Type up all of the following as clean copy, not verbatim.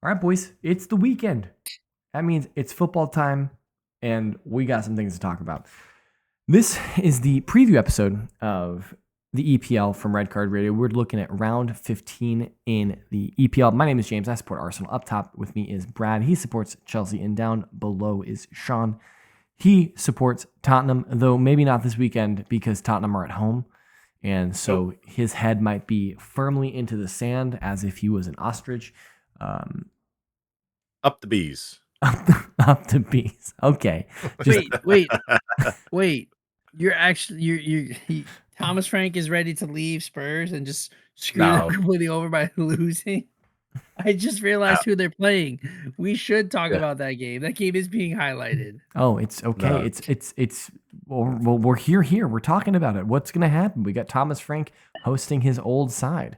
All right, boys, it's the weekend. That means it's football time, and we got some things to talk about. This is the preview episode of the EPL from Red Card Radio. We're looking at round 15 in the EPL. My name is James. I support Arsenal. Up top with me is Brad. He supports Chelsea, and down below is Sean. He supports Tottenham, though maybe not this weekend because Tottenham are at home. And so his head might be firmly into the sand as if he was an ostrich. Up the bees. Up the bees. Okay. Wait. You're actually Thomas Frank is ready to leave Spurs and just screw them completely over by losing. I just realized who they're playing. We should talk about that game. That game is being highlighted. Oh, it's okay. No. It's well, we're here. We're talking about it. What's gonna happen? We got Thomas Frank hosting his old side.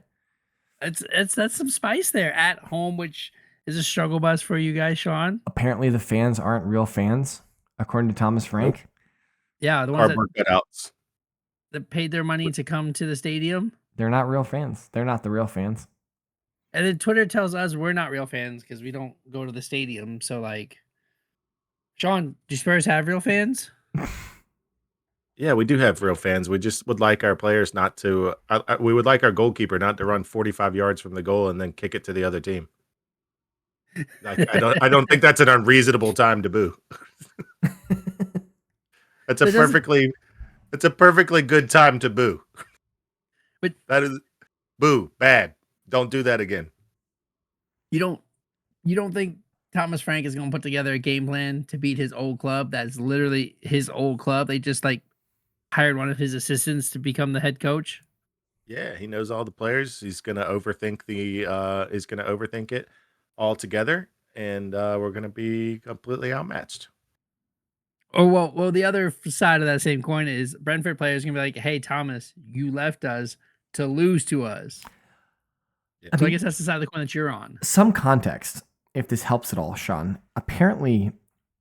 That's some spice there at home, which is a struggle bus for you guys, Sean. Apparently, the fans aren't real fans, according to Thomas Frank. Nope. Yeah, the ones cutouts that paid their money to come to the stadium. They're not real fans. They're not the real fans. And then Twitter tells us we're not real fans because we don't go to the stadium. So, like, Sean, do Spurs have real fans? Yeah, we do have real fans. We just would like our players not to. We would like our goalkeeper not to run 45 yards from the goal and then kick it to the other team. I don't think that's an unreasonable time to boo. It's a perfectly good time to boo. But that is boo, bad. Don't do that again. You don't think Thomas Frank is going to put together a game plan to beat his old club? That's literally his old club. They just hired one of his assistants to become the head coach. Yeah, he knows all the players. He's gonna overthink it all together, and we're gonna be completely outmatched. Oh well, the other side of that same coin is Brentford players gonna be like, "Hey Thomas, you left us to lose to us." Yeah. So I guess that's the side of the coin that you're on. Some context, if this helps at all, Sean. Apparently,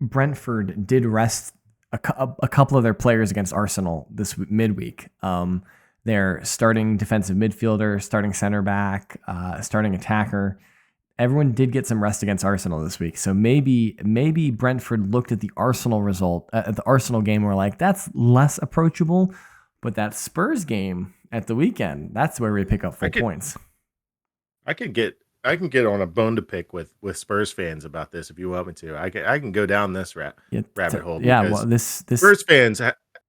Brentford did rest a couple of their players against Arsenal this midweek. Their starting defensive midfielder, starting center back, starting attacker. Everyone did get some rest against Arsenal this week. So maybe Brentford looked at the Arsenal result, at the Arsenal game, and were like, that's less approachable. But that Spurs game at the weekend, that's where we pick up full points. I can get on a bone to pick with Spurs fans about this if you want me to. I can go down this rabbit hole. Yeah, well, this Spurs fans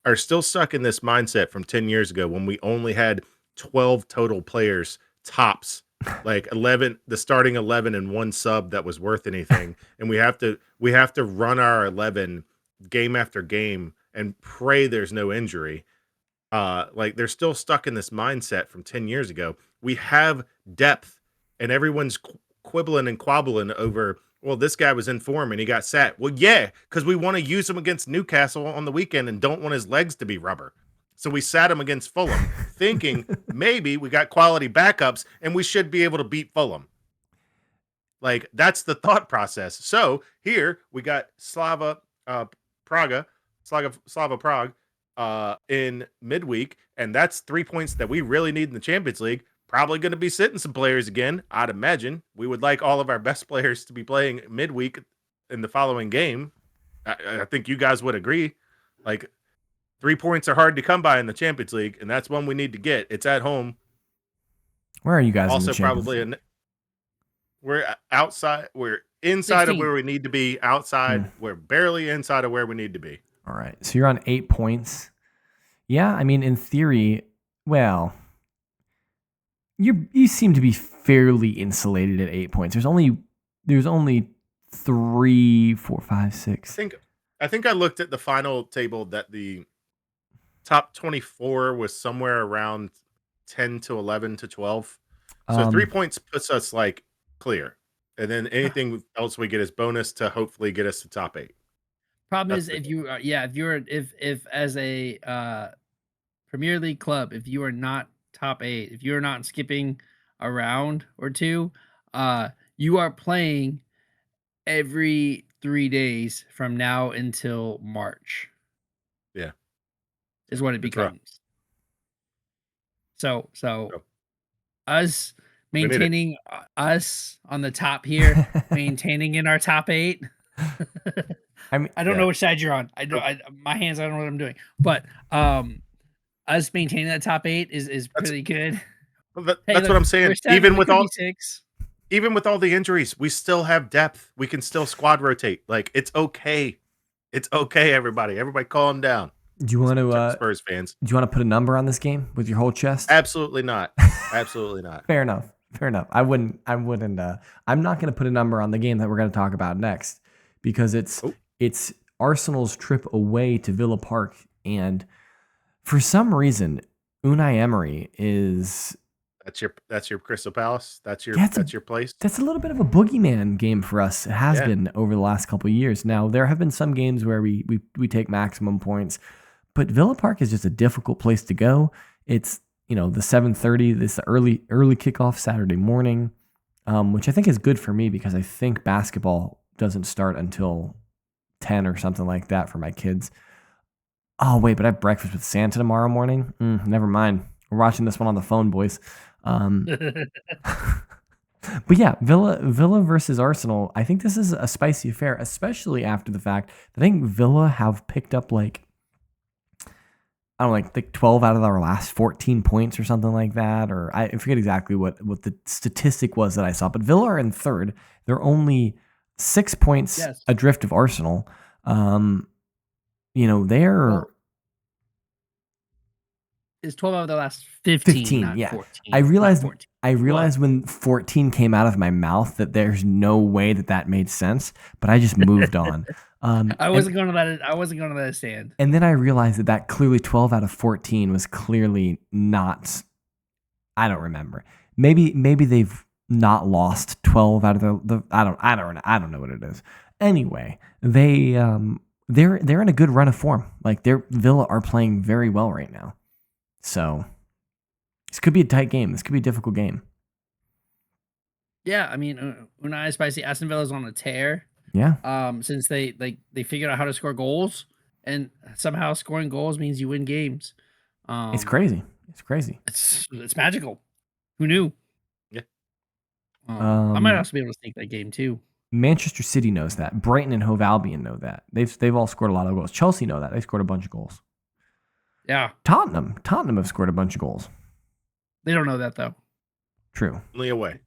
are still stuck in this mindset from 10 years ago when we only had 12 total players tops, like 11, the starting 11 and one sub that was worth anything, and we have to run our 11 game after game and pray there's no injury. Like they're still stuck in this mindset from 10 years ago. We have depth. And everyone's quibbling and quabbling over, well, this guy was in form and he got sat. Well, yeah, because we want to use him against Newcastle on the weekend and don't want his legs to be rubber. So we sat him against Fulham, thinking maybe we got quality backups and we should be able to beat Fulham. Like, that's the thought process. So here we got Slava Prague in midweek, and that's 3 points that we really need in the Champions League. Probably going to be sitting some players again, I'd imagine. We would like all of our best players to be playing midweek in the following game. I think you guys would agree. Like, 3 points are hard to come by in the Champions League, and that's one we need to get. It's at home. Where are you guys? Also, probably we're outside. We're inside 16. Of where we need to be. Outside, we're barely inside of where we need to be. All right, so you're on 8 points. Yeah, I mean, in theory, well, you seem to be fairly insulated at 8 points. There's only 3, 4, 5, 6. I think I looked at the final table that the top 24 was somewhere around 10 to 11 to 12. So 3 points puts us like clear, and then anything else we get is bonus to hopefully get us to top 8. Problem is, if as a Premier League club, if you are not top 8, if you're not skipping a round or two, you are playing every 3 days from now until March. Yeah, is what it becomes. So us We need it. maintaining us on the top here, maintaining in our top 8. I mean, I don't know which side you're on. I don't. My hands. I don't know what I'm doing. But us maintaining that top 8 is pretty good. That's what I'm saying. We're 7, Even we with could all be 6. even with all the injuries, we still have depth. We can still squad rotate. Like, it's okay. It's okay, everybody. Everybody calm down. do you want to Spurs fans? do you want to put a number on this game with your whole chest? Absolutely not. Absolutely not. Fair enough. Fair enough. I wouldn't. I'm not going to put a number on the game that we're going to talk about next because it's Arsenal's trip away to Villa Park, and for some reason, Unai Emery is. That's your Crystal Palace. That's your place. That's a little bit of a boogeyman game for us. It has been over the last couple of years. Now there have been some games where we take maximum points, but Villa Park is just a difficult place to go. It's the 7:30. This early kickoff Saturday morning, which I think is good for me because I think basketball doesn't start until 10 or something like that for my kids. Oh wait, but I have breakfast with Santa tomorrow morning. Never mind. We're watching this one on the phone, boys. But yeah, Villa versus Arsenal. I think this is a spicy affair, especially after the fact that I think Villa have picked up like 12 out of their last 14 points or something like that. Or I forget exactly what the statistic was that I saw. But Villa are in third. They're only 6 points adrift of Arsenal. They're. It's 12 out of the last 15, not yeah. 14. I realized when 14 came out of my mouth that there's no way that made sense, but I just moved on. I wasn't going to let it stand. And then I realized that clearly 12 out of 14 was clearly not. I don't remember. Maybe they've not lost 12 out of the I don't know what it is. Anyway, they're in a good run of form. Like Villa are playing very well right now. So this could be a tight game. This could be a difficult game. Yeah, I mean, Unai is spicy. Aston Villa's on a tear. Yeah. Since they figured out how to score goals, and somehow scoring goals means you win games. It's crazy. It's magical. Who knew? Yeah. I might also be able to take that game too. Manchester City knows that. Brighton and Hove Albion know that. They've all scored a lot of goals. Chelsea know that. They scored a bunch of goals. Yeah. Tottenham have scored a bunch of goals. They don't know that though. True. Only away.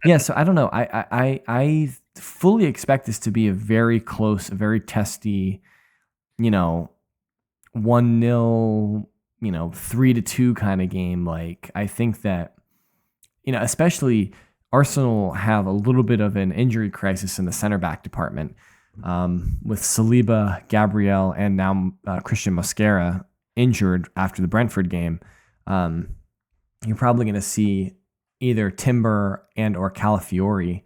Yeah, so I don't know. I fully expect this to be a very close, a very testy, 1-0, 3-2 kind of game. Like, I think that, especially Arsenal have a little bit of an injury crisis in the center back department. With Saliba, Gabriel, and now Christian Mosquera injured after the Brentford game, you're probably going to see either Timber and or Calafiori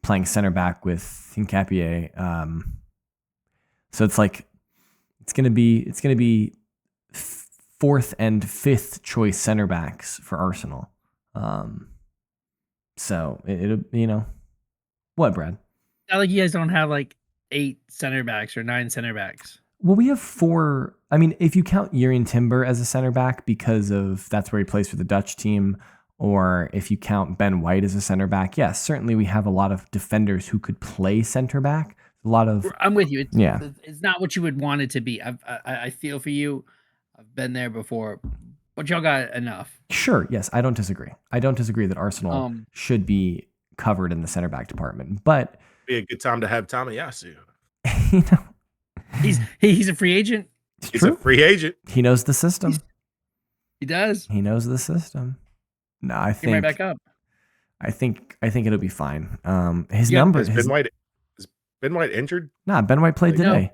playing center back with Hincapié. So it's going to be fourth and fifth choice center backs for Arsenal. So it'll what, Brad? Not like you guys don't have like 8 center backs or 9 center backs. Well, we have 4. I mean, if you count Jurrien Timber as a center back because of that's where he plays for the Dutch team, or if you count Ben White as a center back, yes, certainly we have a lot of defenders who could play center back. A lot of. I'm with you. It's not what you would want it to be. I feel for you. I've been there before, but y'all got enough. Sure. Yes, I don't disagree. that Arsenal should be covered in the center back department, but. Be a good time to have Tomiyasu. He's a free agent. He's a free agent. He knows the system. He does. He knows the system. No, I think right back up. I think it'll be fine. His number is Ben White injured? Nah, Ben White played today.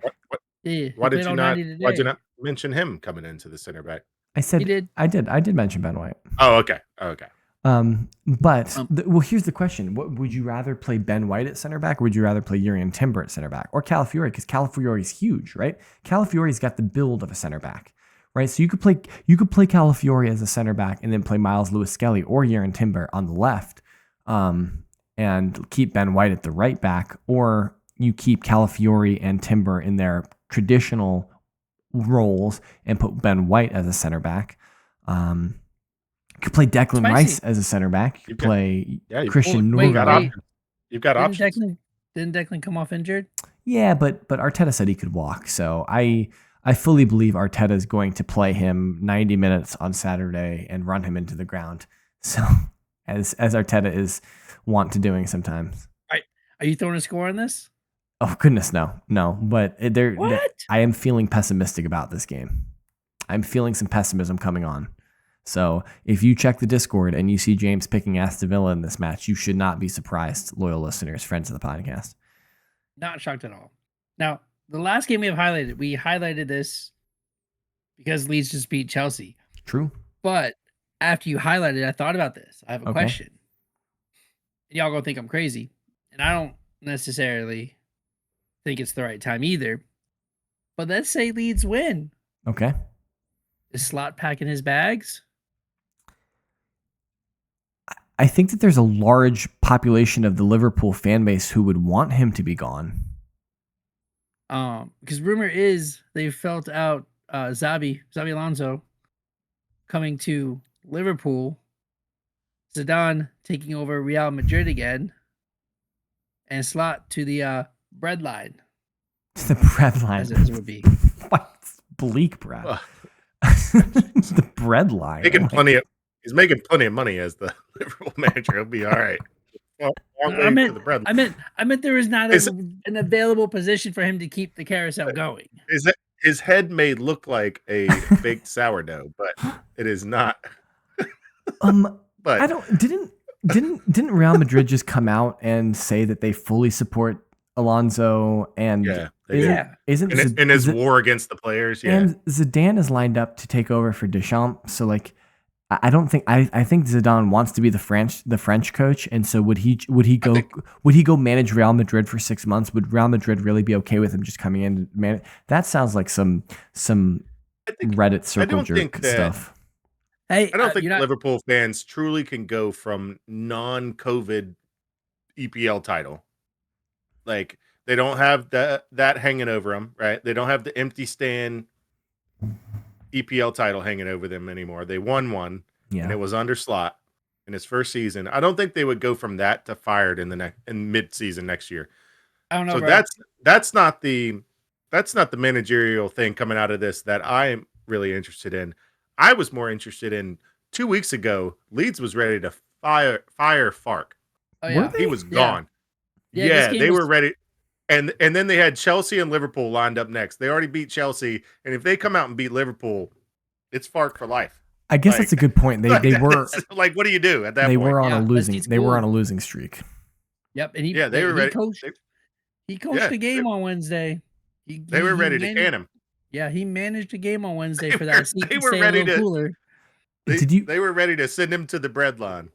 Why did you not mention him coming into the center back? I said he did. I did mention Ben White. Oh, okay. Well, here's the question: what would you rather play Ben White at center back, or would you rather play Jurrien Timber at center back, or Calafiori? Because Calafiori is huge, right? Calafiori's got the build of a center back, right? So you could play Calafiori as a center back, and then play Miles Lewis-Skelly or Jurrien Timber on the left, and keep Ben White at the right back, or you keep Calafiori and Timber in their traditional roles and put Ben White as a center back. You could play Declan Spicy. Rice as a center back. You could play Christian Wait, Nurgal. You've got options. Didn't Declan come off injured? Yeah, but Arteta said he could walk. So I fully believe Arteta is going to play him 90 minutes on Saturday and run him into the ground. So as Arteta is wont to doing sometimes. Are you throwing a score on this? Oh goodness, no. But What? I am feeling pessimistic about this game. I'm feeling some pessimism coming on. So if you check the Discord and you see James picking Aston Villa in this match, you should not be surprised, loyal listeners, friends of the podcast. Not shocked at all. Now, the last game we highlighted this because Leeds just beat Chelsea. True. But after you highlighted it, I thought about this. I have a Okay. question. And y'all gonna think I'm crazy. And I don't necessarily think it's the right time either. But let's say Leeds win. Okay. Is Slot packing his bags? I think that there's a large population of the Liverpool fan base who would want him to be gone. Because rumor is they felt out Xabi Alonso coming to Liverpool, Zidane taking over Real Madrid again, and Slot to the bread line. The bread line. As it would be. What's bleak, bread? The bread line. He's making plenty of money as the Liverpool manager. He'll be all right. I meant there is not an available position for him to keep the carousel going. His head may look like a baked sourdough, but it is not. But I don't. Didn't Real Madrid just come out and say that they fully support Alonso and isn't in his war against the players? Yeah, and Zidane is lined up to take over for Deschamps. So like, I don't think I think Zidane wants to be the French coach, and so would he go manage Real Madrid for 6 months? Would Real Madrid really be okay with him just coming in? Man, that sounds like some Reddit circle jerk stuff. Hey, I don't think Liverpool fans truly can go from non-COVID EPL title. Like they don't have that hanging over them, right? They don't have the empty stand EPL title hanging over them anymore. They won one, and it was under Slot in his first season. I don't think they would go from that to fired in mid-season next year. I don't know. So bro. that's not the managerial thing coming out of this that I am really interested in. I was more interested in 2 weeks ago. Leeds was ready to fire Fark. Oh, yeah. He was gone. Yeah, they were ready. And then they had Chelsea and Liverpool lined up next. They already beat Chelsea, and if they come out and beat Liverpool, it's Fark for life. I guess that's a good point. They were like, what do you do at that they point? Were on a losing. They were on a losing streak. Yep, and they were ready. He coached the game on Wednesday. They were ready to can him. Yeah, he managed a game on Wednesday for that. They were ready to cooler. They were ready to send him to the bread line.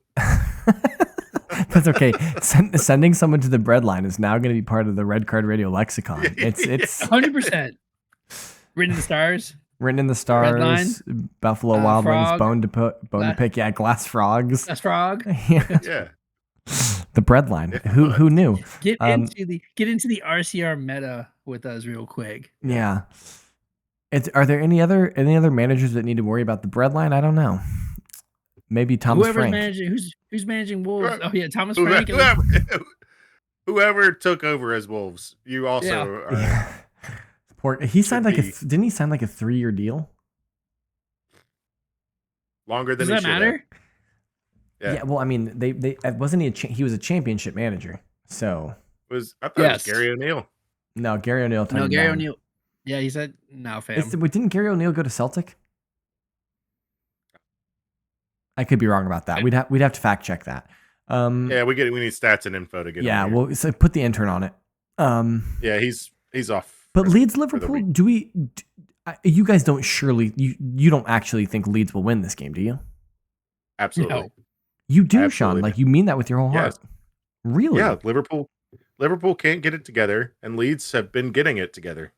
That's okay. Sending someone to the bread line is now going to be part of the Red Card Radio lexicon. It's 100%. Written in the stars. Written in the stars. Buffalo Wild Wings. Bone to pick. Yeah, glass frogs. Glass frog. Yeah. The bread line. Who knew? Get into the RCR meta with us real quick. Yeah. Are there any other managers that need to worry about the bread line? I don't know. Maybe Thomas Frank. Who's managing Wolves? Oh yeah, Thomas Frank. Whoever took over as Wolves. You also he signed didn't he sign like a 3-year deal? Longer than Does that matter? Yeah. Well, I mean, they wasn't he was a championship manager. So I thought it was Gary O'Neill. No, Gary O'Neill. No, Gary O'Neill. Yeah, he said no, fam. Didn't Gary O'Neill go to Celtic? I could be wrong about that. We'd have to fact check that. We need stats and info to get. Yeah, well, so put the intern on it. Yeah, he's off. But Leeds Liverpool, you guys don't you don't actually think Leeds will win this game, do you? Absolutely. No. You do, Sean. Like you mean that with your whole heart. Yes. Really? Yeah, Liverpool can't get it together, and Leeds have been getting it together.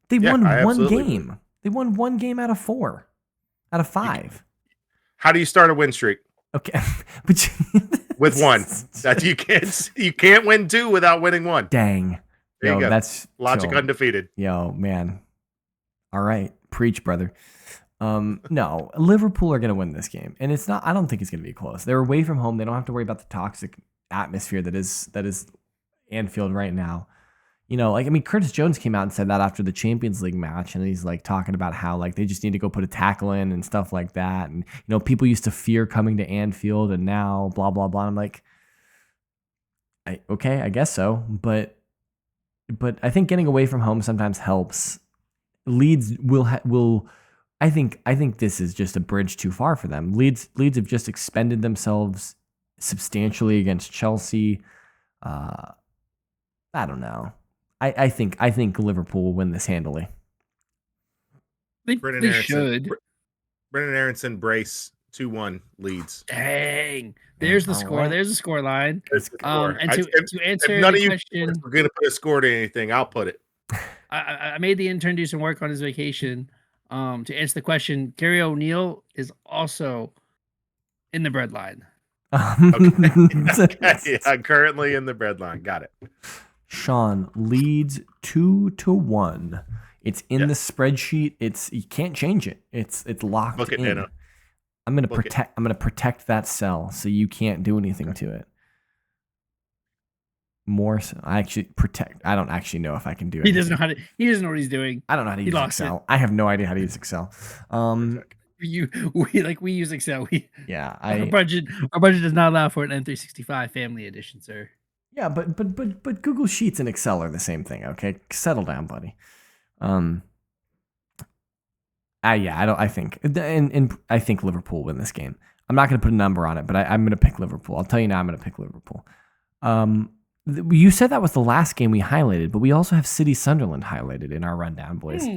They won one game. They won one game out of 4, out of 5. How do you start a win streak? Okay, but with one, that you can't win 2 without winning 1. Dang, there you go. That's logic undefeated. Yo, man. All right, preach, brother. No, Liverpool are going to win this game, and it's not. I don't think it's going to be close. They're away from home. They don't have to worry about the toxic atmosphere that is Anfield right now. Curtis Jones came out and said that after the Champions League match, and he's like talking about how like they just need to go put a tackle in and stuff like that. And people used to fear coming to Anfield, and now blah blah blah. I'm like, okay, I guess so, but I think getting away from home sometimes helps. Leeds will. I think this is just a bridge too far for them. Leeds have just expended themselves substantially against Chelsea. I don't know. I think Liverpool will win this handily. They should. Brendan Aronson brace 2-1 Leeds. Dang. There's the score. Right. There's the score line. And to answer if none the of question, we're going to put a score to anything, I'll put it. I made the intern do some work on his vacation. To answer the question, Gary O'Neill is also in the bread line. Okay. Yeah, currently in the bread line. Got it. Sean, Leeds 2-1. It's in the spreadsheet. You can't change it. It's locked Book it, in. Nano. I'm gonna protect that cell so you can't do anything to it. More so, I don't actually know if I can do it. He doesn't know what he's doing. I don't know how to use Excel. I have no idea how to use Excel. We use Excel. Our budget does not allow for an N365 family edition, sir. Yeah, but Google Sheets and Excel are the same thing. Okay, settle down, buddy. I think Liverpool win this game. I'm not going to put a number on it, but I'm going to pick Liverpool. I'll tell you now, I'm going to pick Liverpool. You said that was the last game we highlighted, but we also have City Sunderland highlighted in our rundown, boys.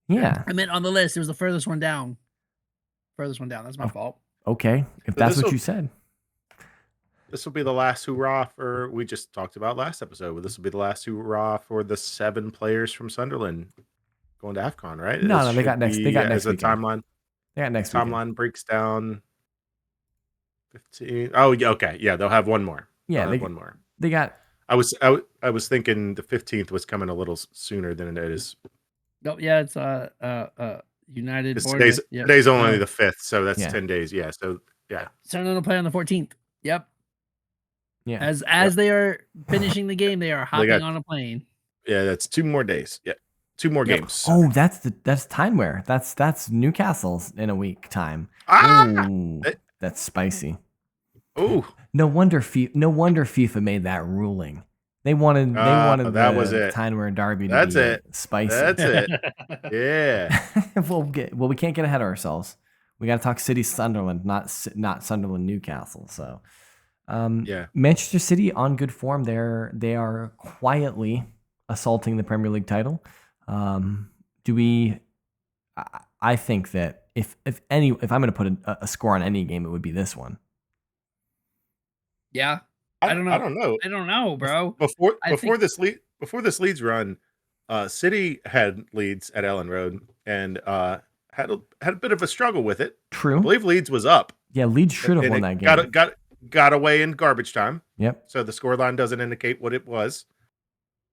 Yeah. I meant on the list. It was the furthest one down. That's my fault. Okay, if that's what you said. This will be the last hoorah we just talked about last episode, but this will be the last hoorah for the 7 players from Sunderland going to AFCON, right? No, they got next weekend. Timeline. They got next timeline breaks down 15. Oh, yeah, okay. Yeah, they'll have one more. Yeah, they one more. They got. I was thinking the 15th was coming a little sooner than it is. No, yeah, it's United. Today's only the 5th, so that's 10 days. Yeah, so yeah. Sunderland will play on the 14th. Yep. Yeah. As they are finishing the game, they are hopping on a plane. Yeah, that's 2 more days. Yeah. 2 more games. Oh, that's Timeware. That's Newcastle's in a week time. Ooh, that's spicy. Oh. No wonder FIFA made that ruling. They wanted that was it. Timeware Derby to be spicy. That's it. Yeah. we can't get ahead of ourselves. We got to talk City Sunderland, not Sunderland Newcastle. So, Manchester City on good form. They are quietly assaulting the Premier League title. I think that if I'm going to put a score on any game, it would be this one. Yeah. I don't know, bro. Before this Leeds run, City had Leeds at Ellen Road and had a bit of a struggle with it. True. I believe Leeds was up. Yeah, Leeds should have won that game. Got away in garbage time. Yep. So the scoreline doesn't indicate what it was.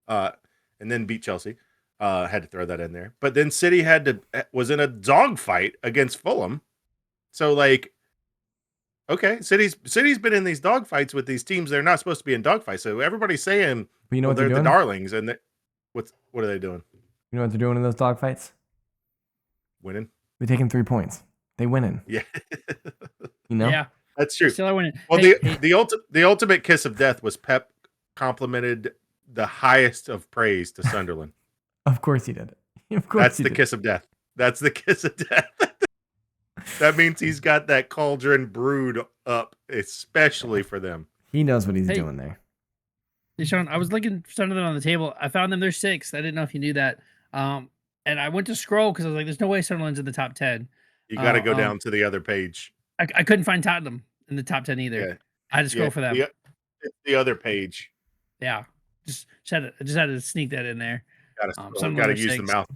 And then beat Chelsea. Had to throw that in there. But then City was in a dogfight against Fulham. So like, okay, City's been in these dogfights with these teams they're not supposed to be in dogfights. So everybody's saying, but you know what they're doing? The darlings, and what are they doing? You know what they're doing in those dogfights? Winning. They're taking 3 points. They winning. Yeah. Yeah, that's true. Still winning. Well, the ultimate kiss of death was Pep complimented the highest of praise to Sunderland. Of course he did. Of course that's the kiss of death. That's the kiss of death. That means he's got that cauldron brewed up, especially for them. He knows what he's doing there. Hey, Sean, I was looking for Sunderland on the table. I found them. They're 6th. I didn't know if you knew that. And I went to scroll because I was like, there's no way Sunderland's in the top 10. You got to go down to the other page. I couldn't find Tottenham in the top 10 either. Yeah. I had to scroll for them. The other page. Yeah. Just had to sneak that in there. Got to use the mouse.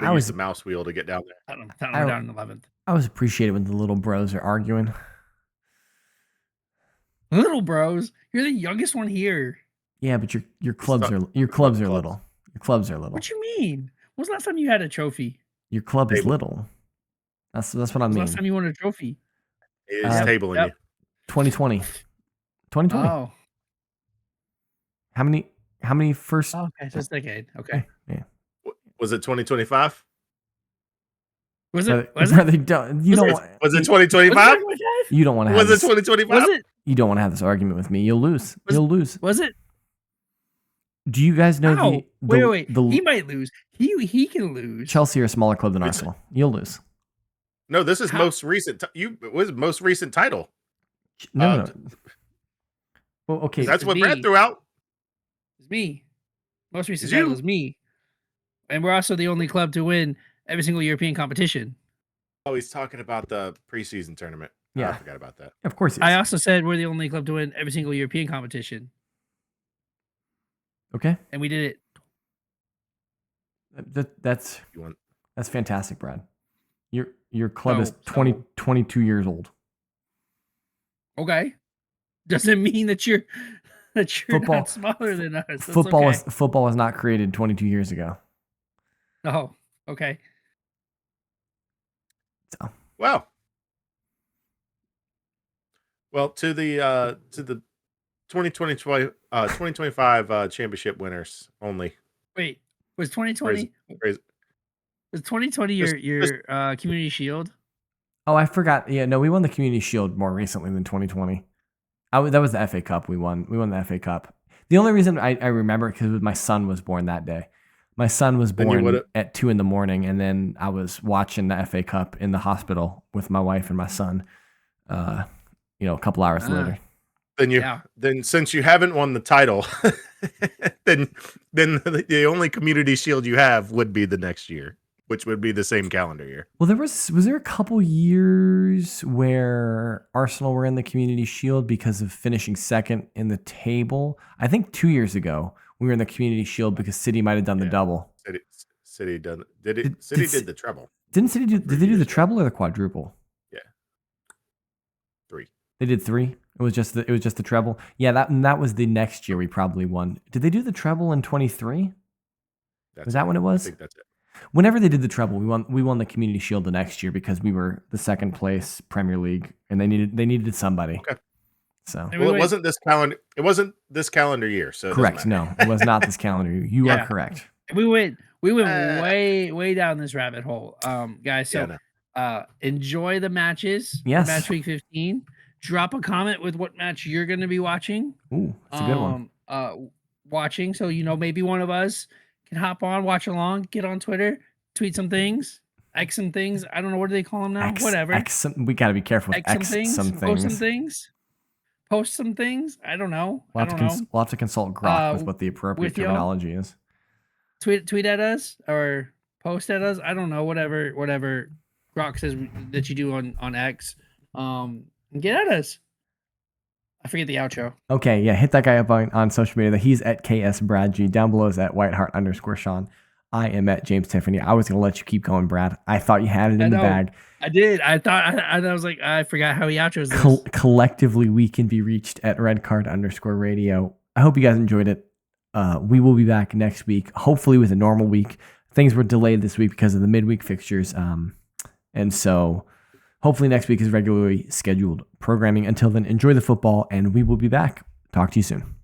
Got to use the mouse wheel to get down there. Tottenham down in 11th. I always appreciate it when the little bros are arguing. Little bros? You're the youngest one here. Yeah, but your clubs are little. Your clubs are little. What you mean? When was the last time you had a trophy? Your club is little. That's what I When's the mean. last time you won a trophy? It's Yep, tabling you. 2020. 2020. Oh. How many first? Oh, okay, so it's a decade. Okay. Yeah. Was it 2025? Was Brother, it? Was brother, it? you don't Was want. it Was 2025? it? You don't want to have Was it this. 2025? Was it? You don't want to have this argument with me. You'll lose. You'll lose. Was it? Do you guys know Ow. Wait. the He might lose. He can lose. Chelsea are a smaller club than Arsenal? You'll lose. No, this is How? most recent. Was most recent title. No. Well, okay. That's what me. Brad threw out. It's me. Most recent It's you. title is me. And we're also the only club to win every single European competition. Oh, he's talking about the preseason tournament. Oh, Yeah. I forgot about that. Of course. I also said we're the only club to win every single European competition. Okay. And we did it. That's fantastic, Brad. Your club is So- 22 years old. Okay. Doesn't mean that you're Football- not smaller than us. That's Football okay. was not created 22 years ago. Oh, okay. So Wow. Well, to the 2025 championship winners only. Wait, was 2020 Praise- was 2020 your community shield? Oh, I forgot. Yeah, no, we won the Community Shield more recently than 2020. That was the FA Cup we won. We won the FA Cup. The only reason I remember because my son was born that day. My son was born at 2 a.m, and then I was watching the FA Cup in the hospital with my wife and my son. A couple hours later. Then since you haven't won the title, then the only community shield you have would be the next year, which would be the same calendar year. Well, was there a couple years where Arsenal were in the Community Shield because of finishing second in the table? I think 2 years ago we were in the Community Shield because City might have done the double. City did it. City did the treble. Did they do the treble or the quadruple? Yeah, 3. They did 3. It was just the treble. Yeah, that was the next year we probably won. Did they do the treble in 23? Was that when it was? I think that's it. Whenever they did the treble, we won the Community Shield the next year because we were the second place Premier League, and they needed somebody. Okay. So Well, it wasn't this calendar. It wasn't this calendar year. So correct. No, it was not this calendar year. You are correct. We went way down this rabbit hole, guys. So enjoy the matches. Yes. Match week 15. Drop a comment with what match you're going to be watching. Ooh, that's a good one. Watching, so maybe one of us can hop on, watch along, get on Twitter, tweet some things, X some things. I don't know, what do they call them now? Whatever. We got to be careful with X some things. Post some things. I don't know. We'll have to consult Grok with what the appropriate terminology is. Tweet at us or post at us. I don't know. Whatever Grok says that you do on X. Get at us. I forget the outro. Okay, yeah, hit that guy up on social media. He's at KSBradG. Down below is at Whiteheart_Sean. I am at James Tiffany. I was gonna let you keep going, Brad. I thought you had it in the bag. I did. I thought I was like, I forgot how he outros this. Collectively, we can be reached at redcard_radio. I hope you guys enjoyed it. We will be back next week, hopefully with a normal week. Things were delayed this week because of the midweek fixtures. And so hopefully next week is regularly scheduled programming. Until then, enjoy the football, and we will be back. Talk to you soon.